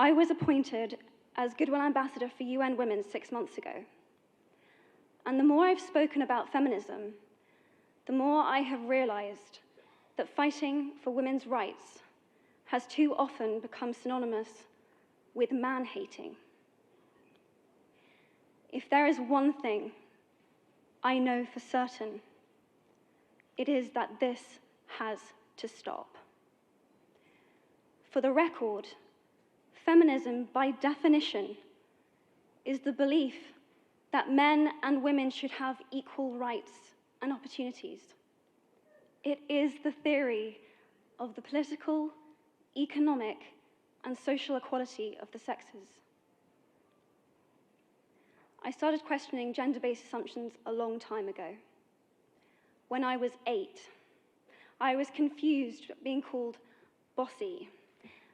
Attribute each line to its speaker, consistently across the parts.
Speaker 1: I was appointed as Goodwill Ambassador for UN Women 6 months ago. And the more I've spoken about feminism, the more I have realized that fighting for women's rights has too often become synonymous with man-hating. If there is one thing I know for certain, it is that this has to stop. For the record, feminism, by definition, is the belief that men and women should have equal rights and opportunities. It is the theory of the political, economic, and social equality of the sexes. I started questioning gender-based assumptions a long time ago. When I was 8, I was confused being called bossy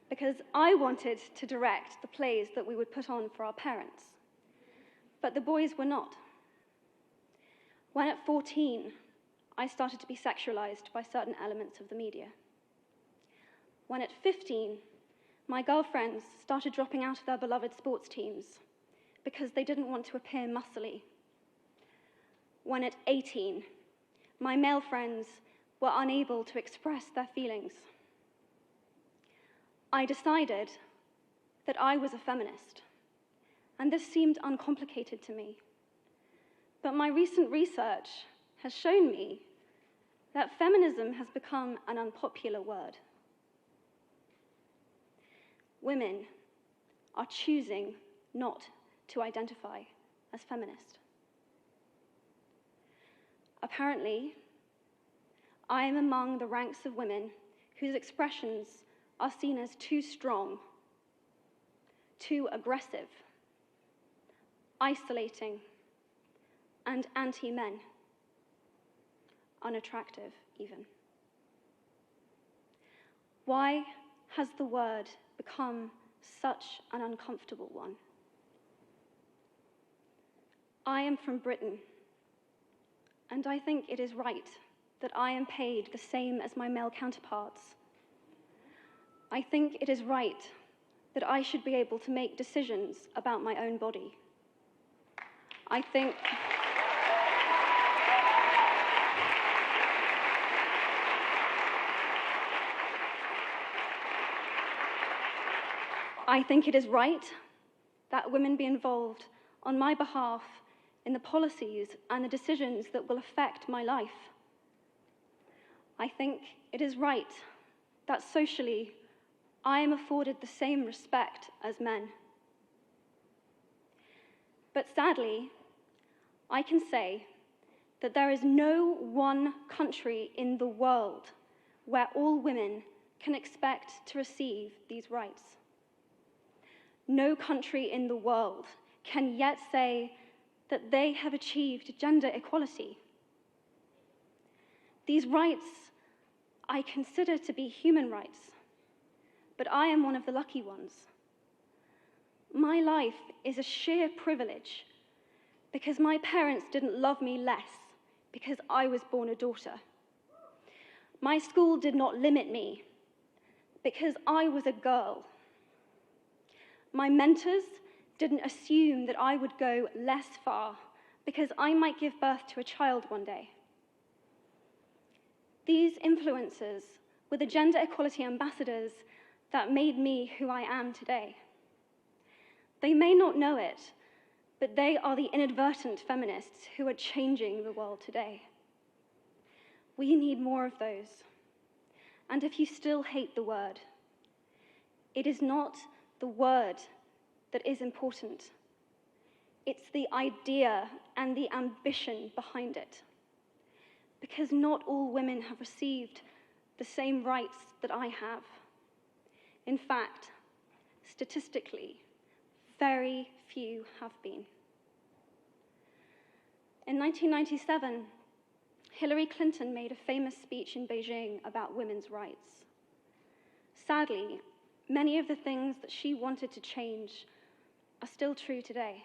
Speaker 1: because I wanted to direct the plays that we would put on for our parents, but the boys were not. When at 14, I started to be sexualized by certain elements of the media. When at 15, my girlfriends started dropping out of their beloved sports teams because they didn't want to appear muscly. When at 18, my male friends were unable to express their feelings. I decided that I was a feminist, and this seemed uncomplicated to me. But my recent research has shown me that feminism has become an unpopular word. Women are choosing not to identify as feminist. Apparently, I am among the ranks of women whose expressions are seen as too strong, too aggressive, isolating, and anti-men, unattractive even. Why has the word become such an uncomfortable one? I am from Britain, and I think it is right that I am paid the same as my male counterparts. I think it is right that I should be able to make decisions about my own body. I think it is right that women be involved on my behalf in the policies and the decisions that will affect my life. I think it is right that socially I am afforded the same respect as men. But sadly, I can say that there is no one country in the world where all women can expect to receive these rights. No country in the world can yet say that they have achieved gender equality. These rights I consider to be human rights, but I am one of the lucky ones. My life is a sheer privilege because my parents didn't love me less because I was born a daughter. My school did not limit me because I was a girl. My mentors didn't assume that I would go less far because I might give birth to a child one day. These influences were the gender equality ambassadors that made me who I am today. They may not know it, but they are the inadvertent feminists who are changing the world today. We need more of those. And if you still hate the word, it is not the word that is important. It's the idea and the ambition behind it. Because not all women have received the same rights that I have. In fact, statistically, very few have been. In 1997, Hillary Clinton made a famous speech in Beijing about women's rights. Sadly, many of the things that she wanted to change are still true today.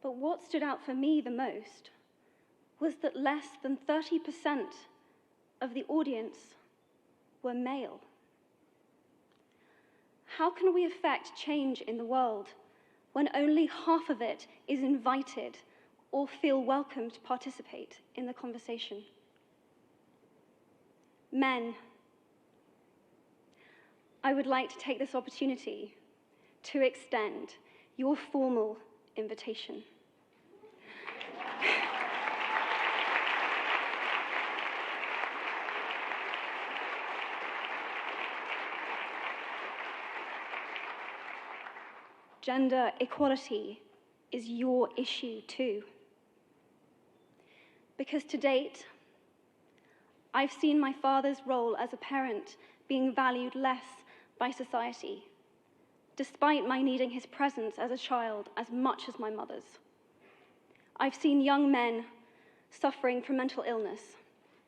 Speaker 1: But what stood out for me the most was that less than 30% of the audience were male. how can we affect change in the world when only half of it is invited or feel welcome to participate in the conversation? Men, I would like to take this opportunity to extend your formal invitation. Gender equality is your issue too. Because to date, I've seen my father's role as a parent being valued less by society, despite my needing his presence as a child as much as my mother's. I've seen young men suffering from mental illness,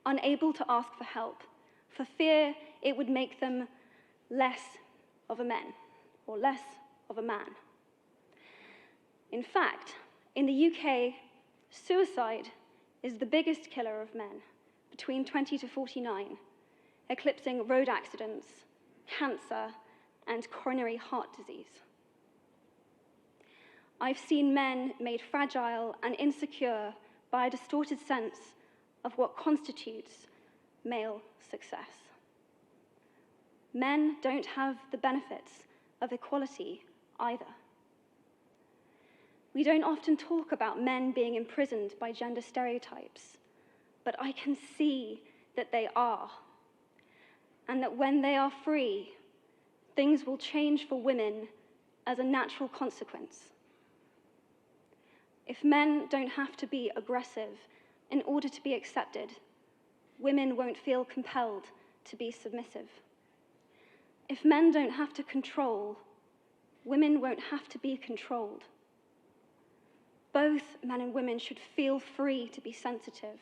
Speaker 1: unable to ask for help, for fear it would make them less of a man or less of a man. In fact, in the UK, suicide is the biggest killer of men between 20 to 49, eclipsing road accidents, cancer, and coronary heart disease. I've seen men made fragile and insecure by a distorted sense of what constitutes male success. Men don't have the benefits of equality either. We don't often talk about men being imprisoned by gender stereotypes, but I can see that they are, and that when they are free, things will change for women as a natural consequence. If men don't have to be aggressive in order to be accepted, women won't feel compelled to be submissive. If men don't have to control, women won't have to be controlled. Both men and women should feel free to be sensitive.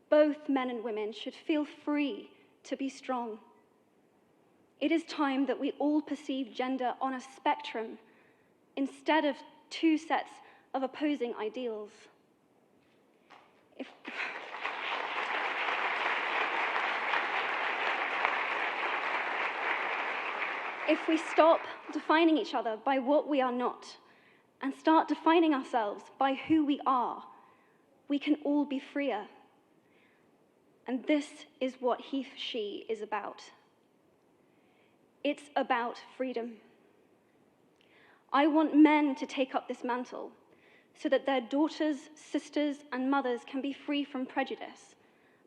Speaker 1: Both men and women should feel free to be strong. It is time that we all perceive gender on a spectrum instead of two sets of opposing ideals. If we stop defining each other by what we are not and start defining ourselves by who we are, we can all be freer. And this is what he, she is about. It's about freedom. I want men to take up this mantle so that their daughters, sisters, and mothers can be free from prejudice,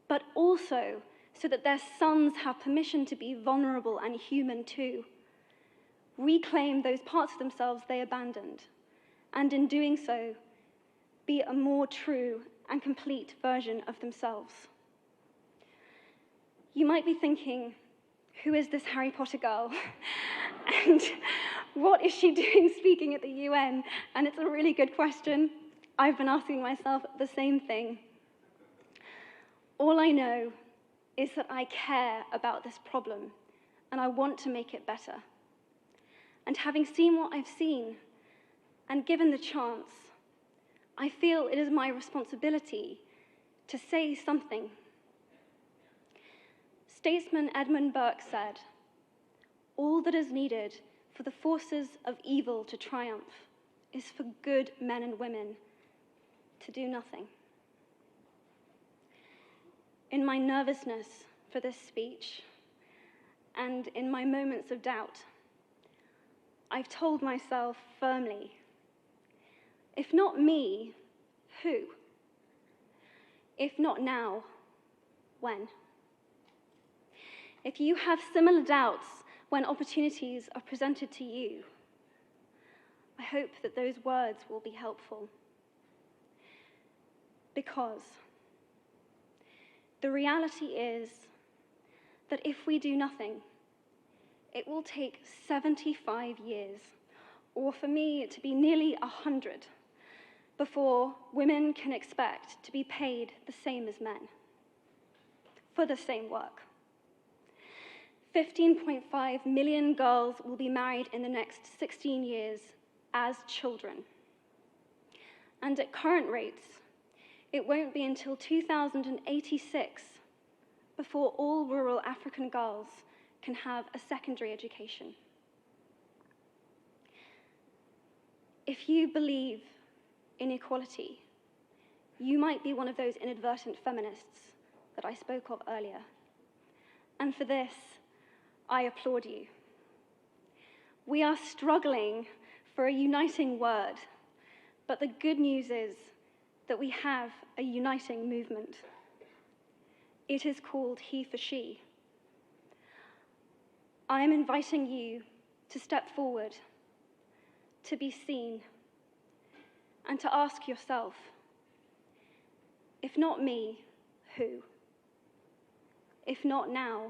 Speaker 1: but also so that their sons have permission to be vulnerable and human too. Reclaim those parts of themselves they abandoned, and in doing so, be a more true and complete version of themselves. You might be thinking, who is this Harry Potter girl? And what is she doing speaking at the UN? And it's a really good question. I've been asking myself the same thing. All I know is that I care about this problem, and I want to make it better. And having seen what I've seen, and given the chance, I feel it is my responsibility to say something. Statesman Edmund Burke said, "All that is needed for the forces of evil to triumph is for good men and women to do nothing." In my nervousness for this speech, and in my moments of doubt, I've told myself firmly, if not me, who? If not now, when? If you have similar doubts when opportunities are presented to you, I hope that those words will be helpful. Because the reality is that if we do nothing, it will take 75 years, or for me to be nearly 100, before women can expect to be paid the same as men for the same work. 15.5 million girls will be married in the next 16 years as children. And at current rates, it won't be until 2086 before all rural African girls can have a secondary education. If you believe in equality, you might be one of those inadvertent feminists that I spoke of earlier. And for this, I applaud you. We are struggling for a uniting word, but the good news is that we have a uniting movement. It is called He for She. I am inviting you to step forward, to be seen, and to ask yourself, if not me, who? If not now,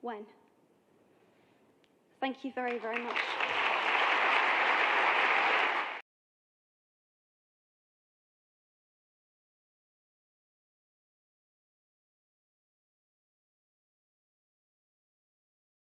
Speaker 1: when? Thank you very, very much.